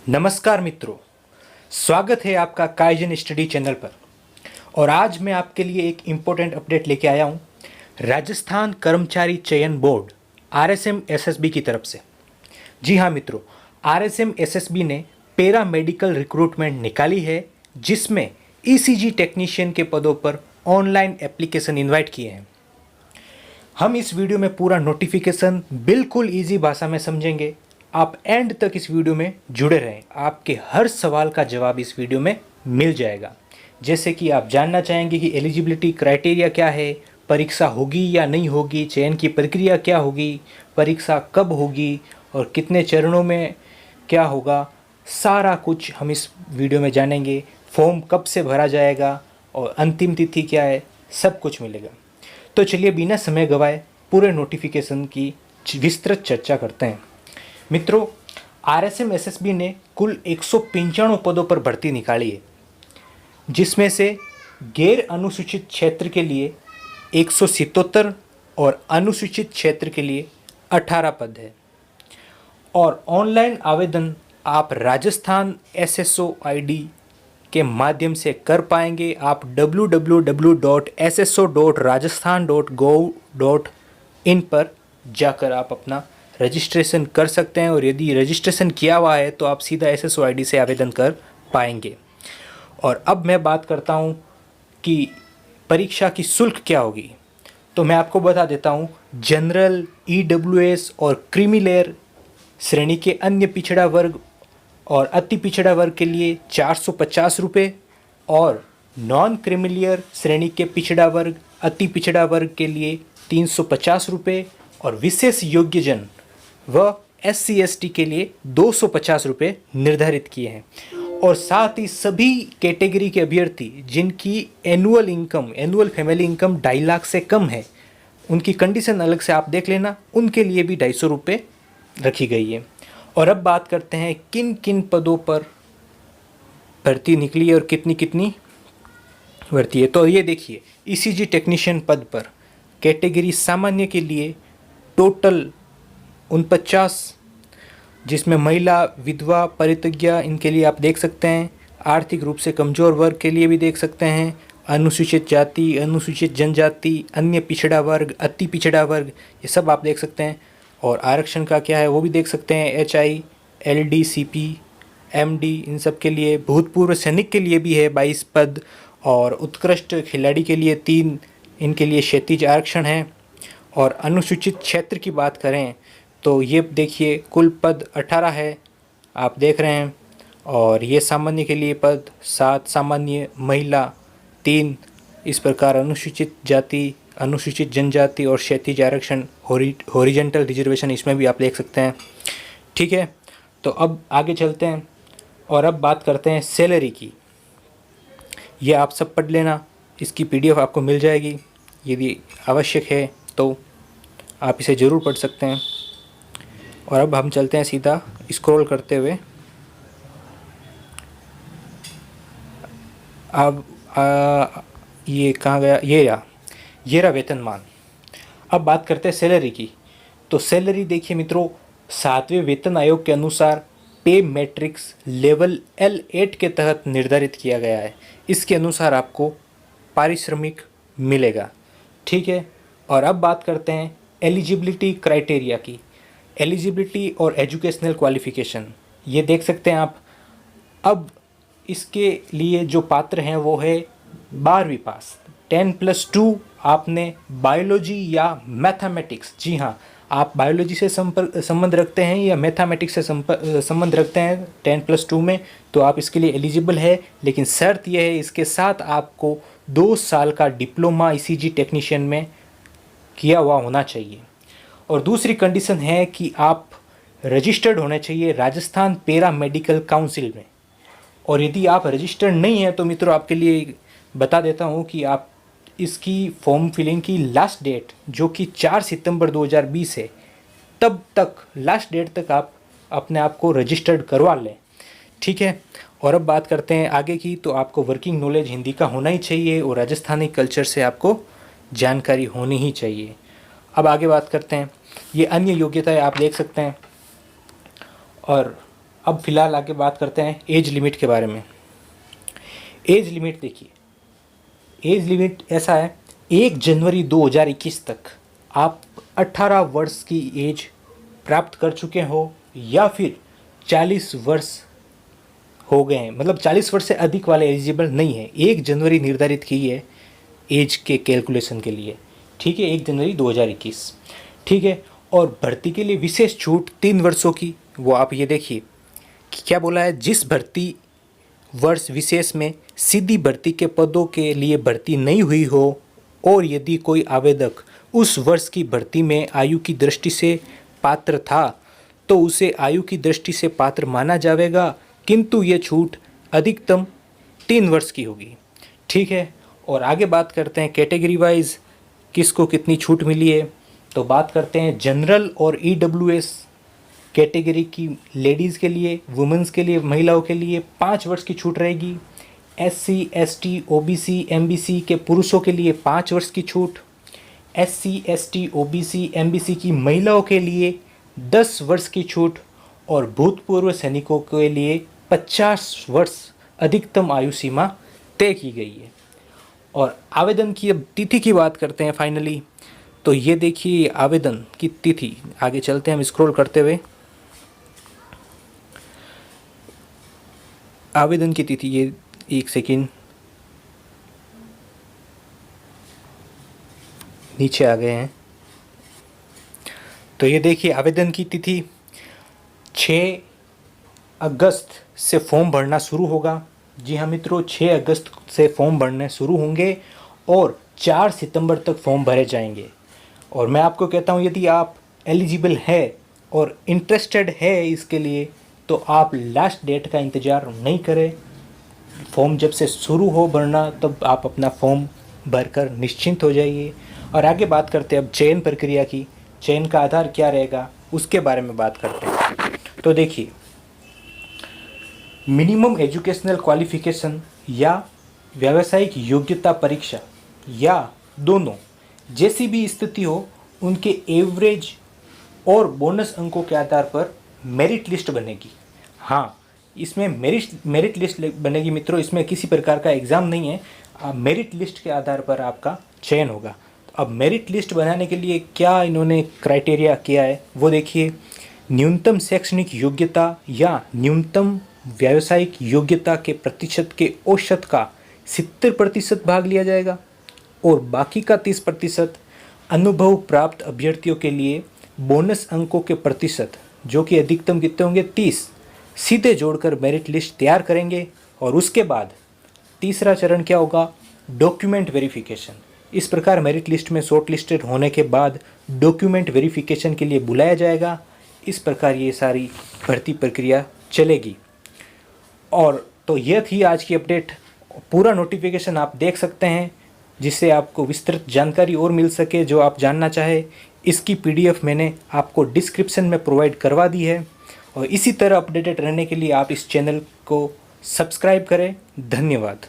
नमस्कार मित्रों, स्वागत है आपका काइजन स्टडी चैनल पर। और आज मैं आपके लिए एक इम्पोर्टेंट अपडेट लेके आया हूँ राजस्थान कर्मचारी चयन बोर्ड आरएसएम एसएसबी की तरफ से। जी हाँ मित्रों, आरएसएम एसएसबी ने पैरा मेडिकल रिक्रूटमेंट निकाली है जिसमें ईसीजी टेक्नीशियन के पदों पर ऑनलाइन एप्लीकेशन इनवाइट किए हैं। हम इस वीडियो में पूरा नोटिफिकेशन बिल्कुल ईजी भाषा में समझेंगे। आप एंड तक इस वीडियो में जुड़े रहें, आपके हर सवाल का जवाब इस वीडियो में मिल जाएगा। जैसे कि आप जानना चाहेंगे कि एलिजिबिलिटी क्राइटेरिया क्या है, परीक्षा होगी या नहीं होगी, चयन की प्रक्रिया क्या होगी, परीक्षा कब होगी और कितने चरणों में क्या होगा, सारा कुछ हम इस वीडियो में जानेंगे। फॉर्म कब से भरा जाएगा और अंतिम तिथि क्या है, सब कुछ मिलेगा। तो चलिए बिना समय गवाए पूरे नोटिफिकेशन की विस्तृत चर्चा करते हैं। मित्रों, आरएसएम एसएसबी ने कुल 195 पदों पर भर्ती निकाली है, जिसमें से गैर अनुसूचित क्षेत्र के लिए 177 और अनुसूचित क्षेत्र के लिए 18 पद है। और ऑनलाइन आवेदन आप राजस्थान एसएसओ आईडी के माध्यम से कर पाएंगे। आप www.sso.rajasthan.gov.in पर जाकर आप अपना रजिस्ट्रेशन कर सकते हैं। और यदि रजिस्ट्रेशन किया हुआ है तो आप सीधा एसएसओ आईडी से आवेदन कर पाएंगे। और अब मैं बात करता हूं कि परीक्षा की शुल्क क्या होगी। तो मैं आपको बता देता हूं, जनरल, ईडब्ल्यूएस और क्रीमी लेयर श्रेणी के अन्य पिछड़ा वर्ग और अति पिछड़ा वर्ग के लिए 450 रुपये, और नॉन क्रीमिलियर श्रेणी के पिछड़ा वर्ग, अति पिछड़ा वर्ग के लिए 350 रुपये, और विशेष योग्यजन व SC ST के लिए 250 रुपये निर्धारित किए हैं। और साथ ही सभी कैटेगरी के अभ्यर्थी जिनकी एनुअल फैमिली इनकम 2.5 लाख से कम है, उनकी कंडीशन अलग से आप देख लेना, उनके लिए भी 250 रुपये रखी गई है। और अब बात करते हैं किन किन पदों पर भर्ती निकली है और कितनी कितनी भर्ती है। तो ये देखिए, ईसीजी टेक्नीशियन पद पर कैटेगरी सामान्य के लिए टोटल 49, जिसमें महिला, विधवा, परित्यज्या, इनके लिए आप देख सकते हैं। आर्थिक रूप से कमज़ोर वर्ग के लिए भी देख सकते हैं। अनुसूचित जाति, अनुसूचित जनजाति, अन्य पिछड़ा वर्ग, अति पिछड़ा वर्ग, ये सब आप देख सकते हैं। और आरक्षण का क्या है वो भी देख सकते हैं। HI, LD, CP, MD, इन सब के लिए। भूतपूर्व सैनिक के लिए भी है 22 पद, और उत्कृष्ट खिलाड़ी के लिए 3, इनके लिए क्षैतिज आरक्षण है। और अनुसूचित क्षेत्र की बात करें तो ये देखिए कुल पद 18 है, आप देख रहे हैं। और ये सामान्य के लिए पद 7, सामान्य, महिला 3, इस प्रकार अनुसूचित जाति, अनुसूचित जनजाति और क्षैतिज आरक्षण, हॉरिजॉन्टल रिजर्वेशन, इसमें भी आप देख सकते हैं। ठीक है, तो अब आगे चलते हैं और अब बात करते हैं सैलरी की। ये आप सब पढ़ लेना, इसकी PDF आपको मिल जाएगी। यदि आवश्यक है तो आप इसे ज़रूर पढ़ सकते हैं। और अब हम चलते हैं सीधा स्क्रॉल करते हुए। अब ये कहाँ गया, ये रहा वेतनमान। अब बात करते हैं सैलरी की। तो सैलरी देखिए मित्रों, 7वें वेतन आयोग के अनुसार पे मैट्रिक्स लेवल L8 के तहत निर्धारित किया गया है। इसके अनुसार आपको पारिश्रमिक मिलेगा। ठीक है, और अब बात करते हैं एलिजिबिलिटी क्राइटेरिया की। एलिजिबिलिटी और एजुकेशनल क्वालिफ़िकेशन, ये देख सकते हैं आप। अब इसके लिए जो पात्र हैं वो है 12वीं पास, 10+2 आपने बायोलॉजी या मैथमेटिक्स, जी हाँ, आप बायोलॉजी से संबंध रखते हैं या मैथमेटिक्स से संबंध रखते हैं 10+2 में, तो आप इसके लिए एलिजिबल है। लेकिन शर्त यह है, इसके साथ आपको 2 साल का डिप्लोमा ईसीजी टेक्नीशियन में किया हुआ होना चाहिए। और दूसरी कंडीशन है कि आप रजिस्टर्ड होने चाहिए राजस्थान पैरा मेडिकल काउंसिल में। और यदि आप रजिस्टर्ड नहीं हैं तो मित्रों, आपके लिए बता देता हूं कि आप इसकी फॉर्म फिलिंग की लास्ट डेट, जो कि 4 सितंबर 2020 है, तब तक, लास्ट डेट तक आप अपने आप को रजिस्टर्ड करवा लें। ठीक है, और अब बात करते हैं आगे की। तो आपको वर्किंग नॉलेज हिंदी का होना ही चाहिए और राजस्थानी कल्चर से आपको जानकारी होनी ही चाहिए। अब आगे बात करते हैं, ये अन्य योग्यताएं आप देख सकते हैं। और अब फ़िलहाल आगे बात करते हैं एज लिमिट के बारे में। एज लिमिट देखिए, एज लिमिट ऐसा है 1 जनवरी 2021 तक आप 18 वर्ष की एज प्राप्त कर चुके हो या फिर 40 वर्ष हो गए हैं, मतलब 40 वर्ष से अधिक वाले एलिजिबल नहीं है। 1 जनवरी निर्धारित की है एज के कैलकुलेशन के लिए, ठीक है, 1 जनवरी 2021, ठीक है। और भर्ती के लिए विशेष छूट 3 वर्षों की, वो आप ये देखिए कि क्या बोला है, जिस भर्ती वर्ष विशेष में सीधी भर्ती के पदों के लिए भर्ती नहीं हुई हो और यदि कोई आवेदक उस वर्ष की भर्ती में आयु की दृष्टि से पात्र था तो उसे आयु की दृष्टि से पात्र माना जाएगा, किंतु ये छूट अधिकतम 3 वर्ष की होगी, ठीक है। और आगे बात करते हैं कैटेगरी वाइज किसको कितनी छूट मिली है। तो बात करते हैं जनरल और EWS कैटेगरी की लेडीज़ के लिए, वुमेंस के लिए, महिलाओं के लिए 5 वर्ष की छूट रहेगी। SC, ST, OBC, MBC के पुरुषों के लिए 5 वर्ष की छूट। SC, ST, OBC, MBC की महिलाओं के लिए 10 वर्ष की छूट और भूतपूर्व सैनिकों के लिए 50 वर्ष अधिकतम आयु सीमा तय की गई है। और आवेदन की अब तिथि की बात करते हैं फाइनली। तो ये देखिए आवेदन की तिथि, आगे चलते हैं हम स्क्रॉल करते हुए। आवेदन की तिथि, ये एक सेकेंड नीचे आ गए हैं। तो ये देखिए आवेदन की तिथि 6 अगस्त से फॉर्म भरना शुरू होगा। जी हाँ मित्रों, 6 अगस्त से फॉर्म भरने शुरू होंगे और 4 सितंबर तक फॉर्म भरे जाएंगे। और मैं आपको कहता हूँ यदि आप एलिजिबल है और इंटरेस्टेड है इसके लिए तो आप लास्ट डेट का इंतज़ार नहीं करें। फॉर्म जब से शुरू हो भरना तब आप अपना फॉर्म भरकर निश्चिंत हो जाइए। और आगे बात करते हैं अब चयन प्रक्रिया की। चयन का आधार क्या रहेगा उसके बारे में बात करते हैं। तो देखिए, मिनिमम एजुकेशनल क्वालिफिकेशन या व्यावसायिक योग्यता परीक्षा या दोनों जैसी भी स्थिति हो, उनके एवरेज और बोनस अंकों के आधार पर मेरिट लिस्ट बनेगी। हाँ, इसमें मेरिट लिस्ट बनेगी मित्रों, इसमें किसी प्रकार का एग्ज़ाम नहीं है। मेरिट लिस्ट के आधार पर आपका चयन होगा। अब मेरिट लिस्ट बनाने के लिए क्या इन्होंने क्राइटेरिया किया है वो देखिए। न्यूनतम शैक्षणिक योग्यता या न्यूनतम व्यावसायिक योग्यता के प्रतिशत के औसत का 70% भाग लिया जाएगा और बाकी का 30% अनुभव प्राप्त अभ्यर्थियों के लिए बोनस अंकों के प्रतिशत, जो कि अधिकतम कितने होंगे 30, सीधे जोड़कर मेरिट लिस्ट तैयार करेंगे। और उसके बाद तीसरा चरण क्या होगा, डॉक्यूमेंट वेरिफिकेशन। इस प्रकार मेरिट लिस्ट में शॉर्ट लिस्टेड होने के बाद डॉक्यूमेंट वेरिफिकेशन के लिए बुलाया जाएगा। इस प्रकार ये सारी भर्ती प्रक्रिया चलेगी। और तो यह थी आज की अपडेट। पूरा नोटिफिकेशन आप देख सकते हैं जिससे आपको विस्तृत जानकारी और मिल सके जो आप जानना चाहे। इसकी PDF मैंने आपको डिस्क्रिप्शन में प्रोवाइड करवा दी है। और इसी तरह अपडेटेड रहने के लिए आप इस चैनल को सब्सक्राइब करें। धन्यवाद।